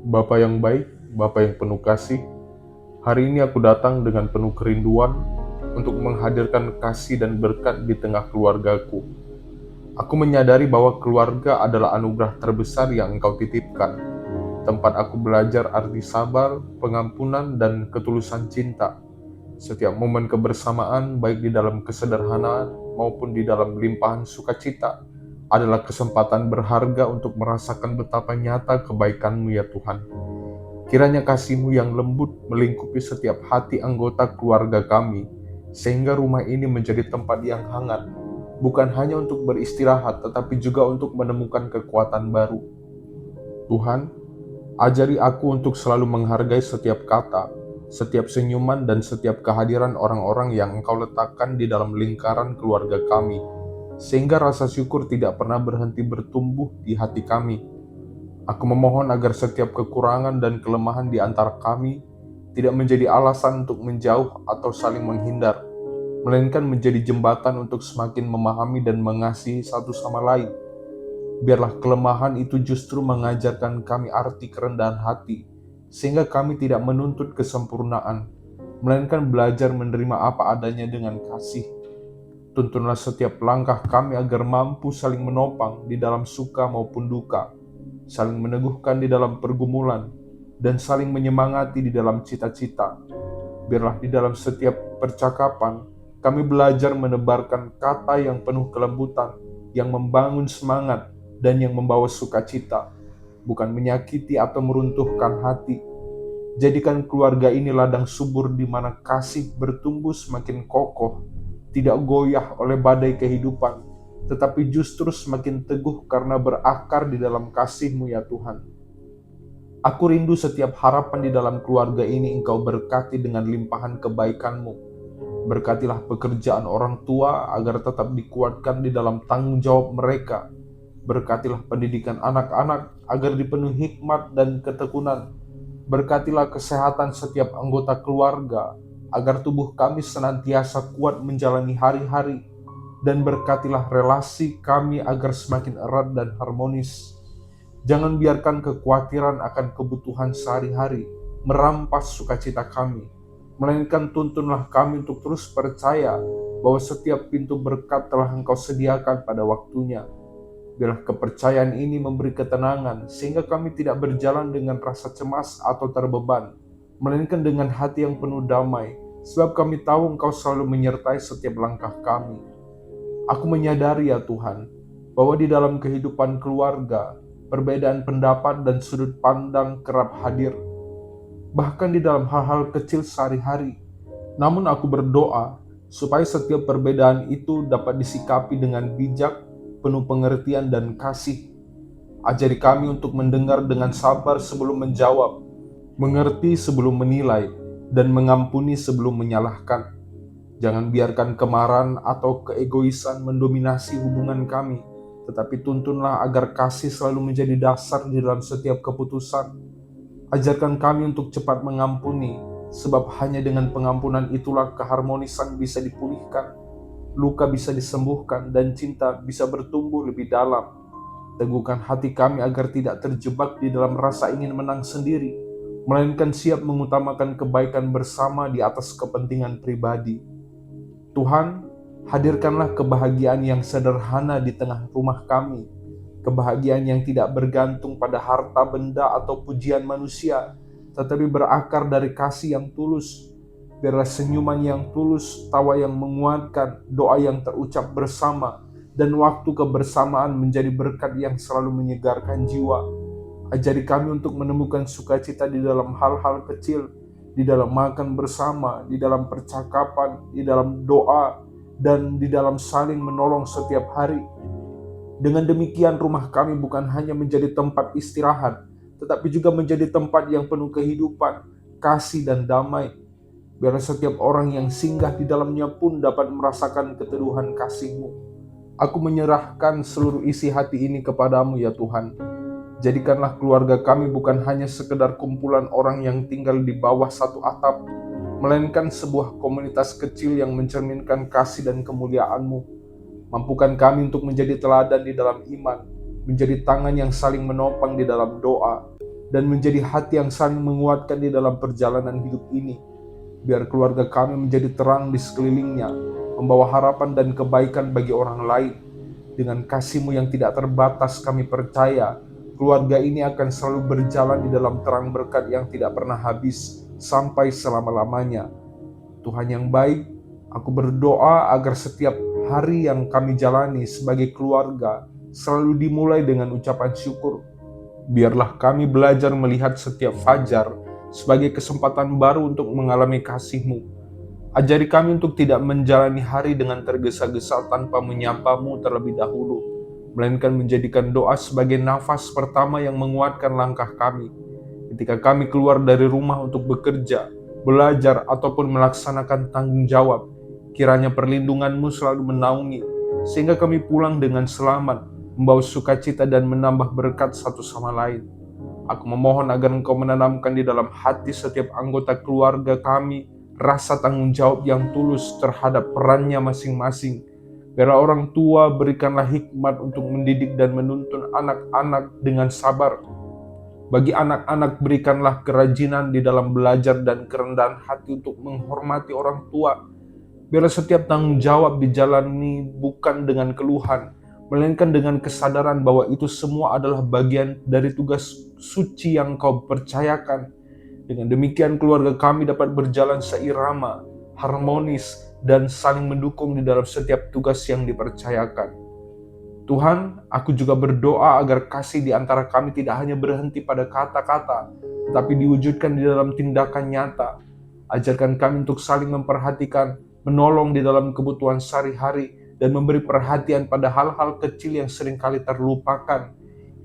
Bapa yang baik, Bapa yang penuh kasih, hari ini aku datang dengan penuh kerinduan untuk menghadirkan kasih dan berkat di tengah keluargaku. Aku menyadari bahwa keluarga adalah anugerah terbesar yang Engkau titipkan, tempat aku belajar arti sabar, pengampunan, dan ketulusan cinta. Setiap momen kebersamaan, baik di dalam kesederhanaan maupun di dalam limpahan sukacita, adalah kesempatan berharga untuk merasakan betapa nyata kebaikan-Mu ya Tuhan. Kiranya kasih-Mu yang lembut melingkupi setiap hati anggota keluarga kami, sehingga rumah ini menjadi tempat yang hangat, bukan hanya untuk beristirahat, tetapi juga untuk menemukan kekuatan baru. Tuhan, ajari aku untuk selalu menghargai setiap kata, setiap senyuman, dan setiap kehadiran orang-orang yang Engkau letakkan di dalam lingkaran keluarga kami, sehingga rasa syukur tidak pernah berhenti bertumbuh di hati kami. Aku memohon agar setiap kekurangan dan kelemahan di antara kami tidak menjadi alasan untuk menjauh atau saling menghindar, melainkan menjadi jembatan untuk semakin memahami dan mengasihi satu sama lain. Biarlah kelemahan itu justru mengajarkan kami arti kerendahan hati, sehingga kami tidak menuntut kesempurnaan, melainkan belajar menerima apa adanya dengan kasih. Tuntunlah setiap langkah kami agar mampu saling menopang di dalam suka maupun duka, saling meneguhkan di dalam pergumulan, dan saling menyemangati di dalam cita-cita. Biarlah di dalam setiap percakapan, kami belajar menebarkan kata yang penuh kelembutan, yang membangun semangat, dan yang membawa sukacita, bukan menyakiti atau meruntuhkan hati. Jadikan keluarga ini ladang subur di mana kasih bertumbuh semakin kokoh, tidak goyah oleh badai kehidupan, tetapi justru semakin teguh karena berakar di dalam kasih-Mu ya Tuhan. Aku rindu setiap harapan di dalam keluarga ini Engkau berkati dengan limpahan kebaikan-Mu. Berkatilah pekerjaan orang tua agar tetap dikuatkan di dalam tanggung jawab mereka. Berkatilah pendidikan anak-anak agar dipenuhi hikmat dan ketekunan. Berkatilah kesehatan setiap anggota keluarga agar tubuh kami senantiasa kuat menjalani hari-hari. Dan berkatilah relasi kami agar semakin erat dan harmonis. Jangan biarkan kekhawatiran akan kebutuhan sehari-hari merampas sukacita kami, melainkan tuntunlah kami untuk terus percaya bahwa setiap pintu berkat telah Engkau sediakan pada waktunya. Biarlah kepercayaan ini memberi ketenangan, sehingga kami tidak berjalan dengan rasa cemas atau terbeban, melainkan dengan hati yang penuh damai, sebab kami tahu Engkau selalu menyertai setiap langkah kami. Aku menyadari ya Tuhan, bahwa di dalam kehidupan keluarga, perbedaan pendapat dan sudut pandang kerap hadir, bahkan di dalam hal-hal kecil sehari-hari. Namun aku berdoa, supaya setiap perbedaan itu dapat disikapi dengan bijak, penuh pengertian dan kasih. Ajari kami untuk mendengar dengan sabar sebelum menjawab, mengerti sebelum menilai, dan mengampuni sebelum menyalahkan. Jangan biarkan kemarahan atau keegoisan mendominasi hubungan kami, tetapi tuntunlah agar kasih selalu menjadi dasar di dalam setiap keputusan. Ajarkan kami untuk cepat mengampuni, sebab hanya dengan pengampunan itulah keharmonisan bisa dipulihkan, luka bisa disembuhkan, dan cinta bisa bertumbuh lebih dalam. Teguhkan hati kami agar tidak terjebak di dalam rasa ingin menang sendiri, melainkan siap mengutamakan kebaikan bersama di atas kepentingan pribadi. Tuhan, hadirkanlah kebahagiaan yang sederhana di tengah rumah kami, kebahagiaan yang tidak bergantung pada harta benda atau pujian manusia, tetapi berakar dari kasih yang tulus. Biarlah senyuman yang tulus, tawa yang menguatkan, doa yang terucap bersama, dan waktu kebersamaan menjadi berkat yang selalu menyegarkan jiwa. Ajari kami untuk menemukan sukacita di dalam hal-hal kecil, di dalam makan bersama, di dalam percakapan, di dalam doa, dan di dalam saling menolong setiap hari. Dengan demikian rumah kami bukan hanya menjadi tempat istirahat, tetapi juga menjadi tempat yang penuh kehidupan, kasih, dan damai. Biarlah setiap orang yang singgah di dalamnya pun dapat merasakan keteduhan kasih-Mu. Aku menyerahkan seluruh isi hati ini kepadamu ya Tuhan. Jadikanlah keluarga kami bukan hanya sekedar kumpulan orang yang tinggal di bawah satu atap, melainkan sebuah komunitas kecil yang mencerminkan kasih dan kemuliaan-Mu. Mampukan kami untuk menjadi teladan di dalam iman, menjadi tangan yang saling menopang di dalam doa, dan menjadi hati yang saling menguatkan di dalam perjalanan hidup ini. Biar keluarga kami menjadi terang di sekelilingnya, membawa harapan dan kebaikan bagi orang lain. Dengan kasih-Mu yang tidak terbatas, kami percaya keluarga ini akan selalu berjalan di dalam terang berkat yang tidak pernah habis sampai selama-lamanya. Tuhan yang baik, aku berdoa agar setiap hari yang kami jalani sebagai keluarga selalu dimulai dengan ucapan syukur. Biarlah kami belajar melihat setiap fajar sebagai kesempatan baru untuk mengalami kasih-Mu. Ajari kami untuk tidak menjalani hari dengan tergesa-gesa tanpa menyapa-Mu terlebih dahulu, melainkan menjadikan doa sebagai nafas pertama yang menguatkan langkah kami. Ketika kami keluar dari rumah untuk bekerja, belajar, ataupun melaksanakan tanggung jawab, kiranya perlindungan-Mu selalu menaungi, sehingga kami pulang dengan selamat, membawa sukacita dan menambah berkat satu sama lain. Aku memohon agar Engkau menanamkan di dalam hati setiap anggota keluarga kami rasa tanggung jawab yang tulus terhadap perannya masing-masing. Biar orang tua berikanlah hikmat untuk mendidik dan menuntun anak-anak dengan sabar. Bagi anak-anak berikanlah kerajinan di dalam belajar dan kerendahan hati untuk menghormati orang tua. Biarlah setiap tanggung jawab dijalani bukan dengan keluhan, melainkan dengan kesadaran bahwa itu semua adalah bagian dari tugas suci yang Kau percayakan. Dengan demikian keluarga kami dapat berjalan seirama, harmonis, dan saling mendukung di dalam setiap tugas yang dipercayakan. Tuhan, aku juga berdoa agar kasih di antara kami tidak hanya berhenti pada kata-kata, tetapi diwujudkan di dalam tindakan nyata. Ajarkan kami untuk saling memperhatikan, menolong di dalam kebutuhan sehari-hari, dan memberi perhatian pada hal-hal kecil yang seringkali terlupakan.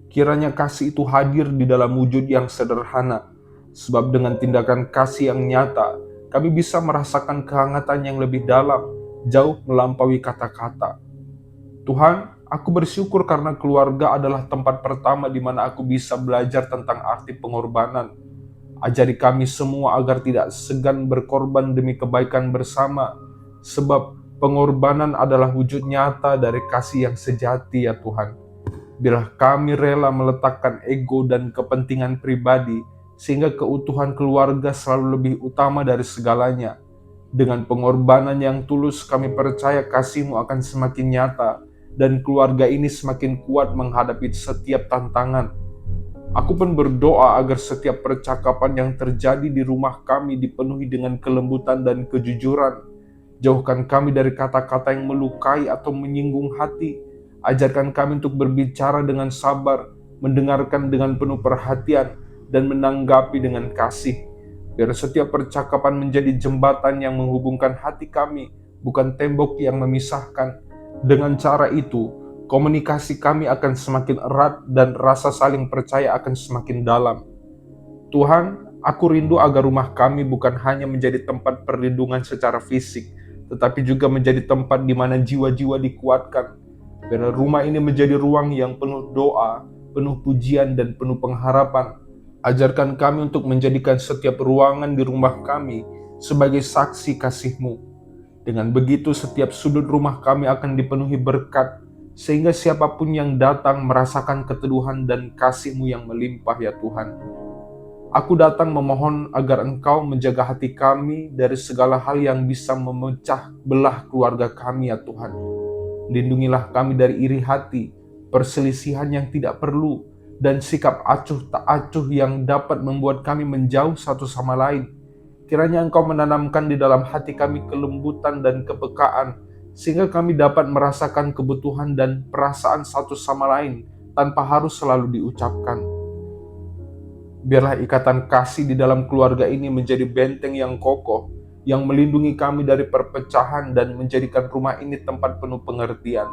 Kiranya kasih itu hadir di dalam wujud yang sederhana, sebab dengan tindakan kasih yang nyata, kami bisa merasakan kehangatan yang lebih dalam, jauh melampaui kata-kata. Tuhan, aku bersyukur karena keluarga adalah tempat pertama di mana aku bisa belajar tentang arti pengorbanan. Ajari kami semua agar tidak segan berkorban demi kebaikan bersama, sebab pengorbanan adalah wujud nyata dari kasih yang sejati ya Tuhan. Biarlah kami rela meletakkan ego dan kepentingan pribadi, sehingga keutuhan keluarga selalu lebih utama dari segalanya. Dengan pengorbanan yang tulus, kami percaya kasih-Mu akan semakin nyata, dan keluarga ini semakin kuat menghadapi setiap tantangan. Aku pun berdoa agar setiap percakapan yang terjadi di rumah kami dipenuhi dengan kelembutan dan kejujuran. Jauhkan kami dari kata-kata yang melukai atau menyinggung hati. Ajarkan kami untuk berbicara dengan sabar, mendengarkan dengan penuh perhatian, dan menanggapi dengan kasih. Biar setiap percakapan menjadi jembatan yang menghubungkan hati kami, bukan tembok yang memisahkan. Dengan cara itu, komunikasi kami akan semakin erat dan rasa saling percaya akan semakin dalam. Tuhan, aku rindu agar rumah kami bukan hanya menjadi tempat perlindungan secara fisik, tetapi juga menjadi tempat di mana jiwa-jiwa dikuatkan. Biar rumah ini menjadi ruang yang penuh doa, penuh pujian, dan penuh pengharapan. Ajarkan kami untuk menjadikan setiap ruangan di rumah kami sebagai saksi kasih-Mu. Dengan begitu setiap sudut rumah kami akan dipenuhi berkat, sehingga siapapun yang datang merasakan keteduhan dan kasih-Mu yang melimpah ya Tuhan. Aku datang memohon agar Engkau menjaga hati kami dari segala hal yang bisa memecah belah keluarga kami ya Tuhan. Lindungilah kami dari iri hati, perselisihan yang tidak perlu, dan sikap acuh tak acuh yang dapat membuat kami menjauh satu sama lain. Kiranya Engkau menanamkan di dalam hati kami kelembutan dan kepekaan, sehingga kami dapat merasakan kebutuhan dan perasaan satu sama lain tanpa harus selalu diucapkan. Biarlah ikatan kasih di dalam keluarga ini menjadi benteng yang kokoh, yang melindungi kami dari perpecahan dan menjadikan rumah ini tempat penuh pengertian.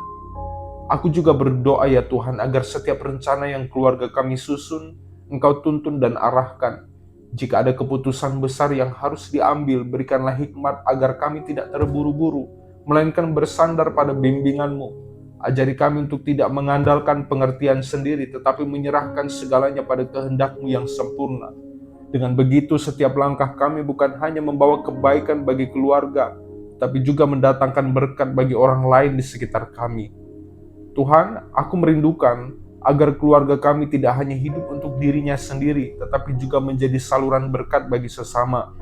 Aku juga berdoa ya Tuhan agar setiap rencana yang keluarga kami susun, Engkau tuntun dan arahkan. Jika ada keputusan besar yang harus diambil, berikanlah hikmat agar kami tidak terburu-buru, melainkan bersandar pada bimbingan-Mu. Ajari kami untuk tidak mengandalkan pengertian sendiri, tetapi menyerahkan segalanya pada kehendak-Mu yang sempurna. Dengan begitu, setiap langkah kami bukan hanya membawa kebaikan bagi keluarga, tapi juga mendatangkan berkat bagi orang lain di sekitar kami. Tuhan, aku merindukan agar keluarga kami tidak hanya hidup untuk dirinya sendiri, tetapi juga menjadi saluran berkat bagi sesama.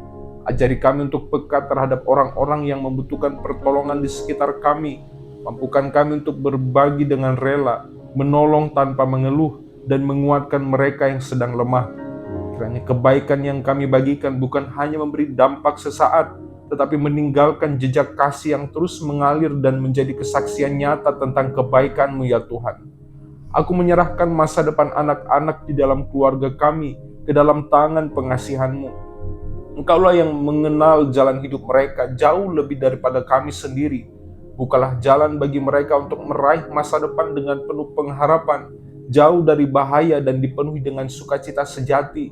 Ajari kami untuk peka terhadap orang-orang yang membutuhkan pertolongan di sekitar kami. Mampukan kami untuk berbagi dengan rela, menolong tanpa mengeluh, dan menguatkan mereka yang sedang lemah. Kiranya kebaikan yang kami bagikan bukan hanya memberi dampak sesaat, tetapi meninggalkan jejak kasih yang terus mengalir dan menjadi kesaksian nyata tentang kebaikan-Mu ya Tuhan. Aku menyerahkan masa depan anak-anak di dalam keluarga kami ke dalam tangan pengasihan-Mu. Engkaulah yang mengenal jalan hidup mereka jauh lebih daripada kami sendiri. Bukalah jalan bagi mereka untuk meraih masa depan dengan penuh pengharapan, jauh dari bahaya dan dipenuhi dengan sukacita sejati.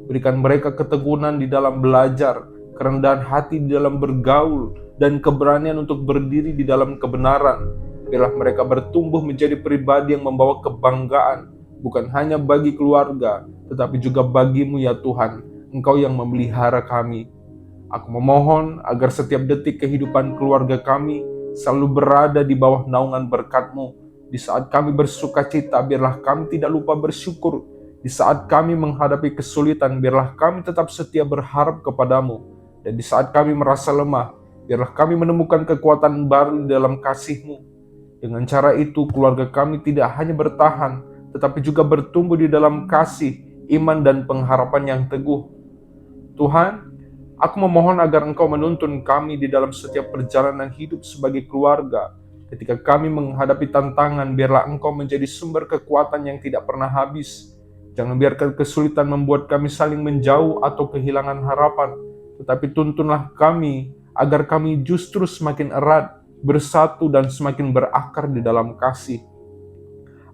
Berikan mereka keteguhan di dalam belajar, kerendahan hati di dalam bergaul, dan keberanian untuk berdiri di dalam kebenaran. Biarlah mereka bertumbuh menjadi pribadi yang membawa kebanggaan, bukan hanya bagi keluarga, tetapi juga bagi-Mu ya Tuhan. Engkau yang memelihara kami. Aku memohon agar setiap detik kehidupan keluarga kami selalu berada di bawah naungan berkat-Mu. Di saat kami bersuka cita, biarlah kami tidak lupa bersyukur. Di saat kami menghadapi kesulitan, biarlah kami tetap setia berharap kepadamu. Dan di saat kami merasa lemah, biarlah kami menemukan kekuatan baru di dalam kasih-Mu. Dengan cara itu, keluarga kami tidak hanya bertahan, tetapi juga bertumbuh di dalam kasih, iman, dan pengharapan yang teguh. Tuhan, aku memohon agar Engkau menuntun kami di dalam setiap perjalanan hidup sebagai keluarga. Ketika kami menghadapi tantangan, biarlah Engkau menjadi sumber kekuatan yang tidak pernah habis. Jangan biarkan kesulitan membuat kami saling menjauh atau kehilangan harapan, tetapi tuntunlah kami agar kami justru semakin erat, bersatu, dan semakin berakar di dalam kasih.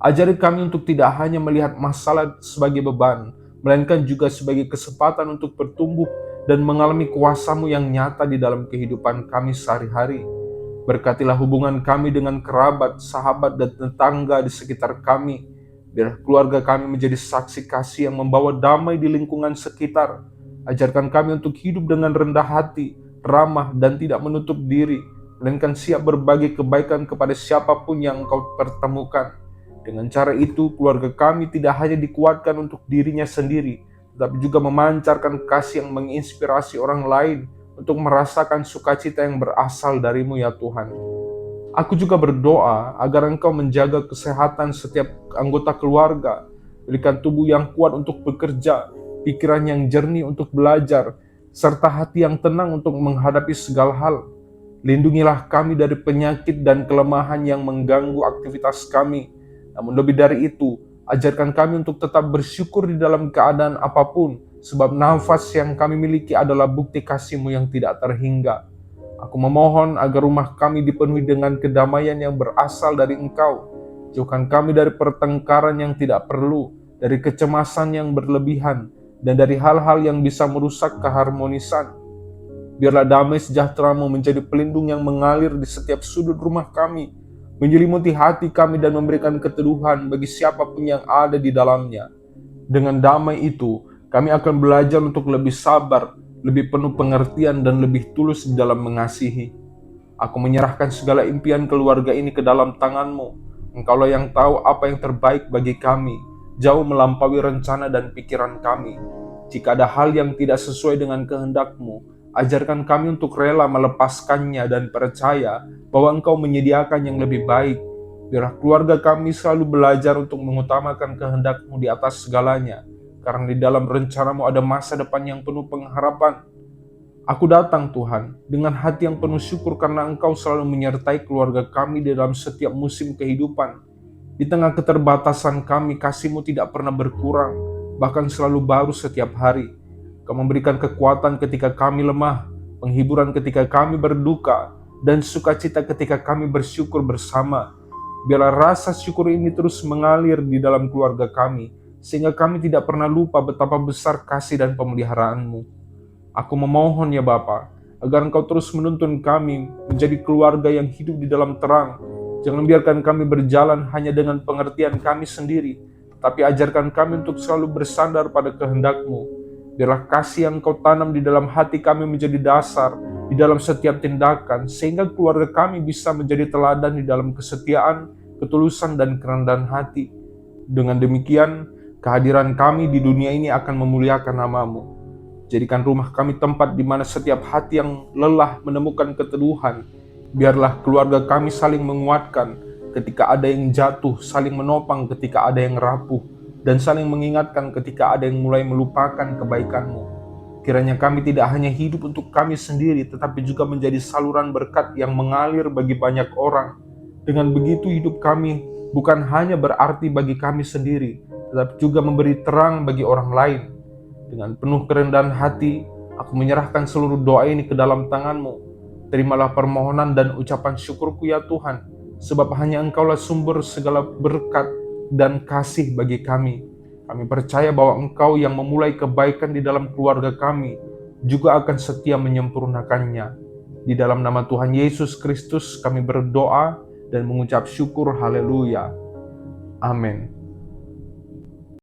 Ajari kami untuk tidak hanya melihat masalah sebagai beban, melainkan juga sebagai kesempatan untuk bertumbuh dan mengalami kuasa-Mu yang nyata di dalam kehidupan kami sehari-hari. Berkatilah hubungan kami dengan kerabat, sahabat, dan tetangga di sekitar kami. Biar keluarga kami menjadi saksi kasih yang membawa damai di lingkungan sekitar. Ajarkan kami untuk hidup dengan rendah hati, ramah, dan tidak menutup diri, melainkan siap berbagi kebaikan kepada siapapun yang Engkau pertemukan. Dengan cara itu, keluarga kami tidak hanya dikuatkan untuk dirinya sendiri, tetapi juga memancarkan kasih yang menginspirasi orang lain untuk merasakan sukacita yang berasal dari-Mu ya Tuhan. Aku juga berdoa agar Engkau menjaga kesehatan setiap anggota keluarga, berikan tubuh yang kuat untuk bekerja, pikiran yang jernih untuk belajar, serta hati yang tenang untuk menghadapi segala hal. Lindungilah kami dari penyakit dan kelemahan yang mengganggu aktivitas kami. Namun lebih dari itu, ajarkan kami untuk tetap bersyukur di dalam keadaan apapun, sebab nafas yang kami miliki adalah bukti kasih-Mu yang tidak terhingga. Aku memohon agar rumah kami dipenuhi dengan kedamaian yang berasal dari Engkau. Jauhkan kami dari pertengkaran yang tidak perlu, dari kecemasan yang berlebihan, dan dari hal-hal yang bisa merusak keharmonisan. Biarlah damai sejahtera-Mu menjadi pelindung yang mengalir di setiap sudut rumah kami, menyelimuti hati kami dan memberikan keteduhan bagi siapapun yang ada di dalamnya. Dengan damai itu, kami akan belajar untuk lebih sabar, lebih penuh pengertian, dan lebih tulus dalam mengasihi. Aku menyerahkan segala impian keluarga ini ke dalam tangan-Mu. Engkaulah yang tahu apa yang terbaik bagi kami, jauh melampaui rencana dan pikiran kami. Jika ada hal yang tidak sesuai dengan kehendak-Mu, ajarkan kami untuk rela melepaskannya dan percaya bahwa Engkau menyediakan yang lebih baik. Biarlah keluarga kami selalu belajar untuk mengutamakan kehendak-Mu di atas segalanya, karena di dalam rencana-Mu ada masa depan yang penuh pengharapan. Aku datang Tuhan, dengan hati yang penuh syukur karena Engkau selalu menyertai keluarga kami di dalam setiap musim kehidupan. Di tengah keterbatasan kami, kasih-Mu tidak pernah berkurang, bahkan selalu baru setiap hari. Kau memberikan kekuatan ketika kami lemah, penghiburan ketika kami berduka, dan sukacita ketika kami bersyukur bersama. Biarlah rasa syukur ini terus mengalir di dalam keluarga kami, sehingga kami tidak pernah lupa betapa besar kasih dan pemeliharaan-Mu. Aku memohon ya Bapa, agar Engkau terus menuntun kami menjadi keluarga yang hidup di dalam terang. Jangan biarkan kami berjalan hanya dengan pengertian kami sendiri, tapi ajarkan kami untuk selalu bersandar pada kehendak-Mu. Biarlah kasih yang Kau tanam di dalam hati kami menjadi dasar di dalam setiap tindakan, sehingga keluarga kami bisa menjadi teladan di dalam kesetiaan, ketulusan, dan kerendahan hati. Dengan demikian, kehadiran kami di dunia ini akan memuliakan nama-Mu. Jadikan rumah kami tempat di mana setiap hati yang lelah menemukan keteduhan. Biarlah keluarga kami saling menguatkan ketika ada yang jatuh, saling menopang ketika ada yang rapuh, dan saling mengingatkan ketika ada yang mulai melupakan kebaikan-Mu. Kiranya kami tidak hanya hidup untuk kami sendiri, tetapi juga menjadi saluran berkat yang mengalir bagi banyak orang. Dengan begitu hidup kami bukan hanya berarti bagi kami sendiri, tetapi juga memberi terang bagi orang lain. Dengan penuh kerendahan hati, aku menyerahkan seluruh doa ini ke dalam tangan-Mu. Terimalah permohonan dan ucapan syukurku ya Tuhan, sebab hanya Engkaulah sumber segala berkat dan kasih bagi kami. Kami percaya bahwa Engkau yang memulai kebaikan di dalam keluarga kami, juga akan setia menyempurnakannya. Di dalam nama Tuhan Yesus Kristus kami berdoa dan mengucap syukur, haleluya. Amin.